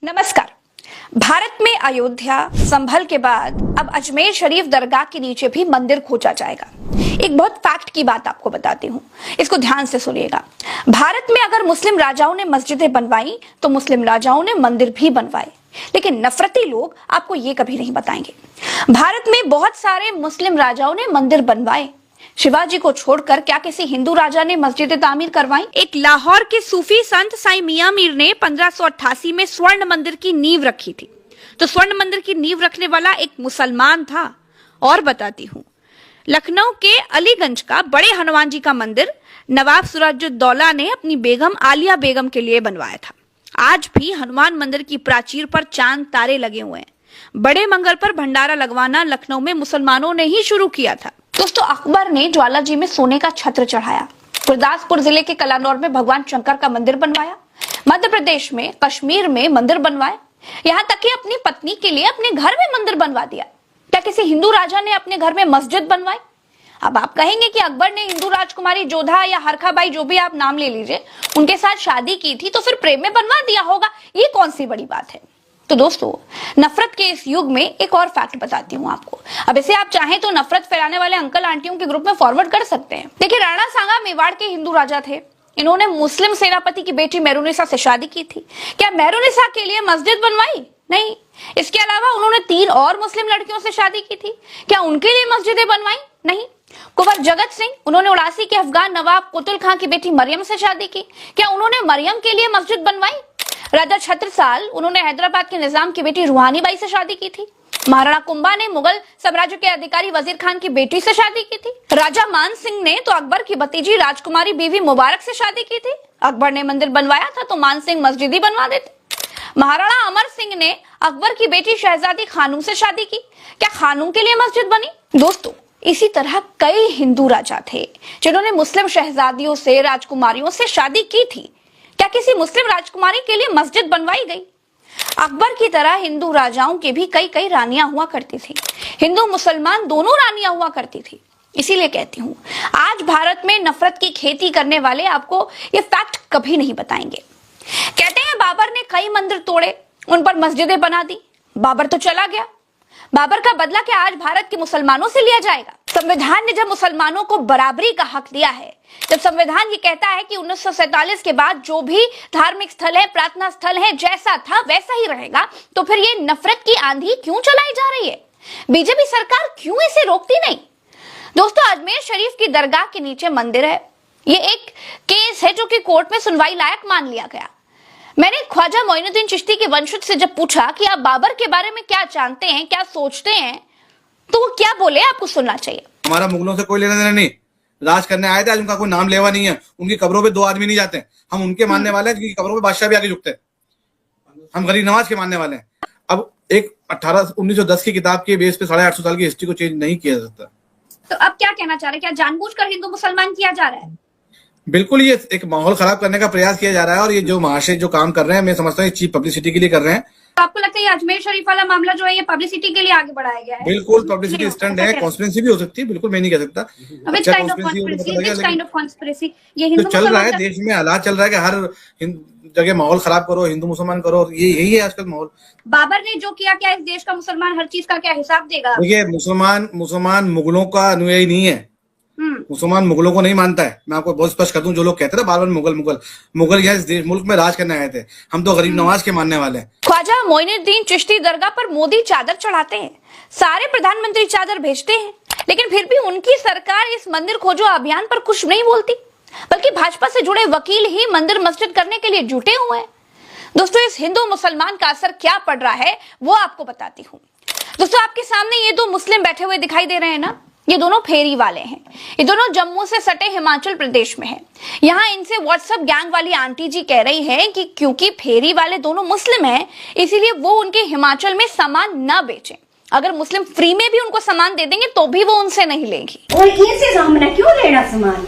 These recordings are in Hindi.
नमस्कार। भारत में अयोध्या संभल के बाद अब अजमेर शरीफ दरगाह के नीचे भी मंदिर खोजा जाएगा। एक बहुत फैक्ट की बात आपको बताती हूँ, इसको ध्यान से सुनिएगा। भारत में अगर मुस्लिम राजाओं ने मस्जिदें बनवाई तो मुस्लिम राजाओं ने मंदिर भी बनवाए, लेकिन नफरती लोग आपको ये कभी नहीं बताएंगे। भारत में बहुत सारे मुस्लिम राजाओं ने मंदिर बनवाए, शिवाजी को छोड़कर क्या किसी हिंदू राजा ने मस्जिदें तामीर करवाई? एक लाहौर के सूफी संत साईं मियां मीर ने 1588 में स्वर्ण मंदिर की नींव रखी थी। तो स्वर्ण मंदिर की नींव रखने वाला एक मुसलमान था। और बताती हूँ, लखनऊ के अलीगंज का बड़े हनुमान जी का मंदिर नवाब सिराजुद्दौला ने अपनी बेगम आलिया बेगम के लिए बनवाया था। आज भी हनुमान मंदिर की प्राचीर पर चांद तारे लगे हुए हैं। बड़े मंगल पर भंडारा लगवाना लखनऊ में मुसलमानों ने ही शुरू किया था। दोस्तों, अकबर ने ज्वाला जी में सोने का छत्र चढ़ाया। गुरदासपुर जिले के कलानौर में भगवान शंकर का मंदिर बनवाया। मध्य प्रदेश में कश्मीर में मंदिर बनवाए। यहाँ तक कि अपनी पत्नी के लिए अपने घर में मंदिर बनवा दिया। क्या किसी हिंदू राजा ने अपने घर में मस्जिद बनवाई? अब आप कहेंगे कि अकबर ने हिंदू राजकुमारी जोधा या हरखाबाई, जो भी आप नाम ले लीजिए, उनके साथ शादी की थी तो फिर प्रेम में बनवा दिया होगा। ये कौन सी बड़ी बात है? तो दोस्तों, नफरत के इस युग में एक और फैक्ट बताती हूँ आपको। अब इसे आप चाहें तो नफरत फैलाने वाले अंकल आंटियों के ग्रुप में फॉरवर्ड कर सकते हैं। देखिए, राणा सांगा मेवाड़ के हिंदू राजा थे। इन्होंने मुस्लिम सेनापति की बेटी मेहरुनिसा से शादी की थी। क्या मेहरुनिसा के लिए मस्जिद बनवाई? नहीं। इसके अलावा उन्होंने 3 और मुस्लिम लड़कियों से शादी की थी। क्या उनके लिए मस्जिदें बनवाई? नहीं। कुंवर जगत सिंह, उन्होंने 89 के अफगान नवाब कुतुल खां की बेटी मरियम से शादी की। क्या उन्होंने मरियम के लिए मस्जिद बनवाई? राजा छत्रसाल, उन्होंने हैदराबाद के निजाम की बेटी रूहानी बाई से शादी की थी। महाराणा कुंभा ने मुगल साम्राज्य के अधिकारी वजीर खान की बेटी से शादी की थी। राजा मान सिंह ने तो अकबर की भतीजी राजकुमारी बीवी मुबारक से शादी की थी। अकबर ने मंदिर बनवाया था तो मान सिंह मस्जिद ही बनवा देते। महाराणा अमर सिंह ने अकबर की बेटी शहजादी खानूम से शादी की। क्या खानूम के लिए मस्जिद बनी? दोस्तों, इसी तरह कई हिंदू राजा थे जिन्होंने मुस्लिम शहजादियों से, राजकुमारियों से शादी की थी। क्या किसी मुस्लिम राजकुमारी के लिए मस्जिद बनवाई गई? अकबर की तरह हिंदू राजाओं की भी कई रानियां हुआ करती थी। हिंदू मुसलमान दोनों रानियां हुआ करती थी। इसीलिए कहती हूँ, आज भारत में नफरत की खेती करने वाले आपको ये फैक्ट कभी नहीं बताएंगे। कहते हैं बाबर ने कई मंदिर तोड़े, उन पर मस्जिदें बना दी। बाबर तो चला गया। बाबर का बदला क्या आज भारत के मुसलमानों से लिया जाएगा? संविधान ने जब मुसलमानों को बराबरी का हक दिया है, जब संविधान ये कहता है कि 1947 के बाद जो भी धार्मिक स्थल है, प्रार्थना स्थल है, जैसा था वैसा ही रहेगा, तो फिर ये नफरत की आंधी क्यों चलाई जा रही है? बीजेपी सरकार क्यों इसे रोकती नहीं? दोस्तों, अजमेर शरीफ की दरगाह के नीचे मंदिर है। ये एक केस है जो कि कोर्ट में सुनवाई लायक मान लिया गया। मैंने ख्वाजा मोइनुद्दीन चिश्ती के वंशज से जब पूछा कि आप बाबर के बारे में क्या जानते हैं, क्या सोचते हैं, तो वो क्या बोले, आपको सुनना चाहिए। हमारा मुगलों से कोई लेना देना नहीं। राज करने आए थे, आज उनका कोई नाम लेवा नहीं है। उनकी कब्रों पे 2 आदमी नहीं जाते। हम उनके मानने वाले हैं, जिनकी कब्रों पे बादशाह भी आके झुकते हैं। हम गरीब नवाज के मानने वाले हैं। अब एक 1910 की किताब के बेस पे 850 साल की हिस्ट्री को चेंज नहीं किया जा सकता। तो अब क्या कहना चाह रहे हैं? क्या जानबूझकर हिंदू मुसलमान किया जा रहा है? बिल्कुल, ये एक माहौल खराब करने का प्रयास किया जा रहा है। और ये जो महाशय जो काम कर रहे हैं, मैं समझता हूँ चीप पब्लिसिटी के लिए कर रहे हैं। तो आपको लगता है ये अजमेर शरीफ वाला मामला जो है ये पब्लिसिटी के लिए आगे बढ़ाया गया है? बिल्कुल पब्लिसिटी स्टंट है। कॉन्स्पिरेसी भी हो सकती है, बिल्कुल मैं नहीं कह सकता। Which kind of conspiracy? ये हिंदू तो चल रहा है देश में, हालात चल रहा है कि हर जगह माहौल खराब करो, हिंदू मुसलमान करो, ये यही है आजकल माहौल। बाबर ने जो किया, क्या इस देश का मुसलमान हर चीज का क्या हिसाब देगा? देखिए, मुसलमान मुगलों का अनुयायी नहीं है। मुसलमान मुगलों को नहीं मानता है। मैं आपको बहुत स्पष्ट कर दूं, जो लोग कहते हैं ना बार बार मुगल यहाँ इस मुल्क में राज करने आए थे। हम तो गरीब नवाज के मानने वाले हैं। ख्वाजा मोइनुद्दीन चिश्ती दरगाह पर मोदी चादर चढ़ाते हैं, सारे प्रधानमंत्री चादर भेजते हैं, लेकिन फिर भी उनकी सरकार इस मंदिर खोजो अभियान पर कुछ नहीं बोलती, बल्कि भाजपा से जुड़े वकील ही मंदिर मस्जिद करने के लिए जुटे हुए हैं। दोस्तों, इस हिंदू मुसलमान का असर क्या पड़ रहा है वो आपको बताती हूँ। दोस्तों, आपके सामने ये 2 मुस्लिम बैठे हुए दिखाई दे रहे हैं ना, ये दोनों फेरी वाले हैं। ये दोनों जम्मू से सटे हिमाचल प्रदेश में हैं। यहाँ इनसे व्हाट्सएप गैंग वाली आंटी जी कह रही हैं कि क्योंकि फेरी वाले दोनों मुस्लिम हैं, इसीलिए वो उनके हिमाचल में सामान न बेचें। अगर मुस्लिम फ्री में भी उनको सामान दे देंगे तो भी वो उनसे नहीं लेंगी। और इनसे सामने क्यों लेना सामान?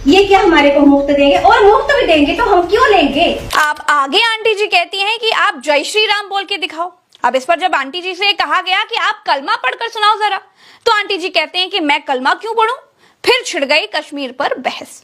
ये क्या हमारे को मुफ्त देंगे? और मुफ्त भी देंगे तो हम क्यों लेंगे? आप आगे आंटी जी कहती हैं कि आप जय श्री राम बोल के दिखाओ। अब इस पर जब आंटी जी से कहा गया कि आप कलमा पढ़कर सुनाओ जरा, तो आंटी जी कहते हैं कि मैं कलमा क्यों पढ़ूं? फिर छिड़ गई कश्मीर पर बहस।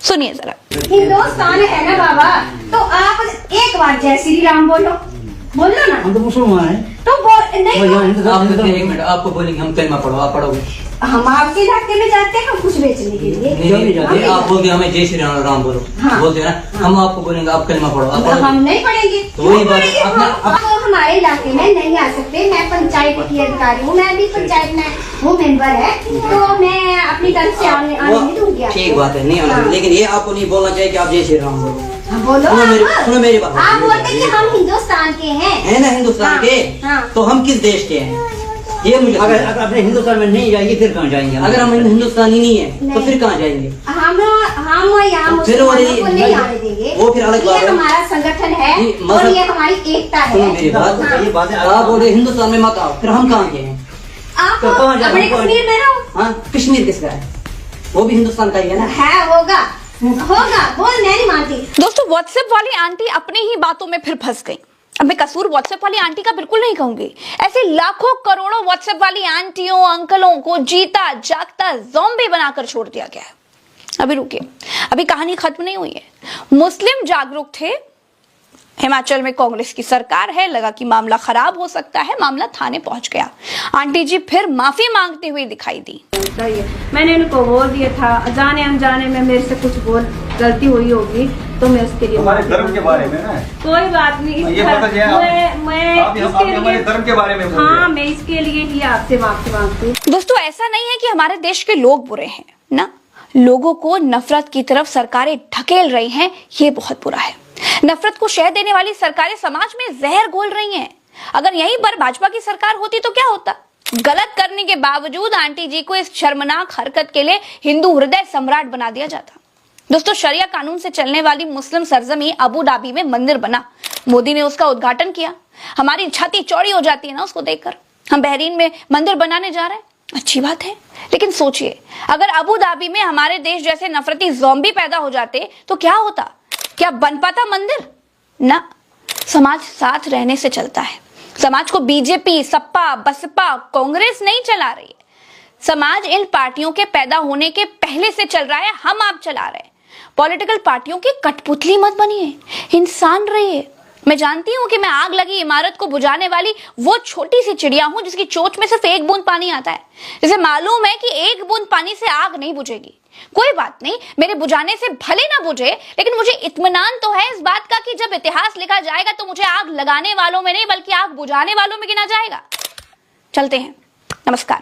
सुनिए जरा। हिंदुस्तान है ना बाबा, तो आप एक बार जय श्री राम बोलो ना। हम तो मुसलमान हैं। तो नहीं तो एक मिनट, आपको बोलेंगे हम कलमा पढ़ो, आप पढ़ोगे। हम आपके इलाके में जाते हैं कुछ बेचने के लिए। नहीं, आप बोलते हमें जय श्री राम बोलो, हाँ। बोलते हैं ना, हम आपको बोलेंगे आप कलमा पढ़ो, आप पढ़ोगे। हम नहीं पढ़ेंगे। तो वही बात, पढ़ेंगे अपना- हम हमारे इलाके में नहीं आ सकते। मैं पंचायत की अधिकारी हूँ, मैं भी पंचायत में वो मेंबर है, तो मैं अपनी तरफ से आने नहीं दूंगी आपको। ठीक बात है, नहीं आना, हाँ। लेकिन ये आपको नहीं बोलना चाहिए कि आप जय श्री राम बोलो। बोलो सुनो मेरी बात। आप बोलते कि हम हिंदुस्तान के हैं, है ना हिंदुस्तान हाँ, के, हाँ। तो हम किस देश के हैं ये मुझे अगर अपने हिंदुस्तान में नहीं जाएंगे फिर कहाँ जाएंगे? अगर हम हिंदुस्तानी नहीं है तो नहीं। फिर कहाँ जाएंगे? हम यहाँ तो फिर वो मुसलमानों को नहीं आने देंगे। वो फिर अलग बात ये है। हमारा संगठन है जी, और मजहब- ये हमारी एकता सुनो है। मेरी बात, हाँ। ये बात है। आप बोले हिंदुस्तान में मत आओ, फिर हम कहाँ के हैं? आप तो कहाँ जाना? अपने कश्मीर में रहो। हाँ, कश्मीर किसका है? वो भी हिंदुस्तान का ही है ना। है होगा बोल, मैं नहीं मानती। दोस्तों, व्हाट्सएप वाली आंटी अपनी ही बातों में फिर फंस गई। अब मैं कसूर व्हाट्सएप वाली आंटी का बिल्कुल नहीं कहूंगी। ऐसे लाखों करोड़ों व्हाट्सएप वाली आंटियों अंकलों को जीता जागता ज़ॉम्बी बनाकर छोड़ दिया गया है। अभी रुकिए, अभी कहानी खत्म नहीं हुई है। मुस्लिम जागरूक थे, हिमाचल में कांग्रेस की सरकार है, लगा कि मामला खराब हो सकता है, मामला थाने पहुंच गया। आंटी जी फिर माफी मांगते हुए दिखाई दी। मैंने उनको बोल दिया था, जाने अनजाने में मेरे से कुछ गलती हुई होगी तो मैं उसके लिए हमारे धर्म के बारे में ना कोई बात नहीं। ये पता चला मैं आप हमारे धर्म के बारे में बोल रहे हाँ, हैं। मैं इसके लिए ही आपसे माफी मांगती हूँ। दोस्तों, ऐसा नहीं है कि हमारे देश के लोग बुरे हैं ना, लोगों को नफरत की तरफ सरकारें ढकेल रही हैं, ये बहुत बुरा है। नफरत को शह देने वाली सरकारें समाज में जहर घोल रही हैं। अगर यहीं पर भाजपा की सरकार होती तो क्या होता? गलत करने के बावजूद आंटी जी को इस शर्मनाक हरकत के लिए हिंदू हृदय सम्राट बना दिया जाता। दोस्तों, शरिया कानून से चलने वाली मुस्लिम सरजमी अबू धाबी में मंदिर बना, मोदी ने उसका उद्घाटन किया। हमारी छाती चौड़ी हो जाती है ना उसको देखकर। हम बहरीन में मंदिर बनाने जा रहे हैं, अच्छी बात है, लेकिन सोचिए अगर अबू धाबी में हमारे देश जैसे नफरती ज़ॉम्बी पैदा हो जाते तो क्या होता? क्या बन पाता मंदिर? ना, समाज साथ रहने से चलता है। समाज को बीजेपी, सपा, बसपा, कांग्रेस नहीं चला रही है। समाज इन पार्टियों के पैदा होने के पहले से चल रहा है, हम आप चला रहे हैं। पॉलिटिकल पार्टियों की कठपुतली मत बनिए, इंसान रहिए। मैं जानती हूं कि मैं आग लगी इमारत को बुझाने वाली वो छोटी सी चिड़िया हूं जिसकी चोंच में सिर्फ एक बूंद पानी आता है। जिसे मालूम है कि एक बूंद पानी से आग नहीं बुझेगी। कोई बात नहीं, मेरे बुझाने से भले ना बुझे, लेकिन मुझे इत्मीनान तो है इस बात का कि जब इतिहास लिखा जाएगा तो मुझे आग लगाने वालों में नहीं बल्कि आग बुझाने वालों में गिना जाएगा। चलते हैं, नमस्कार।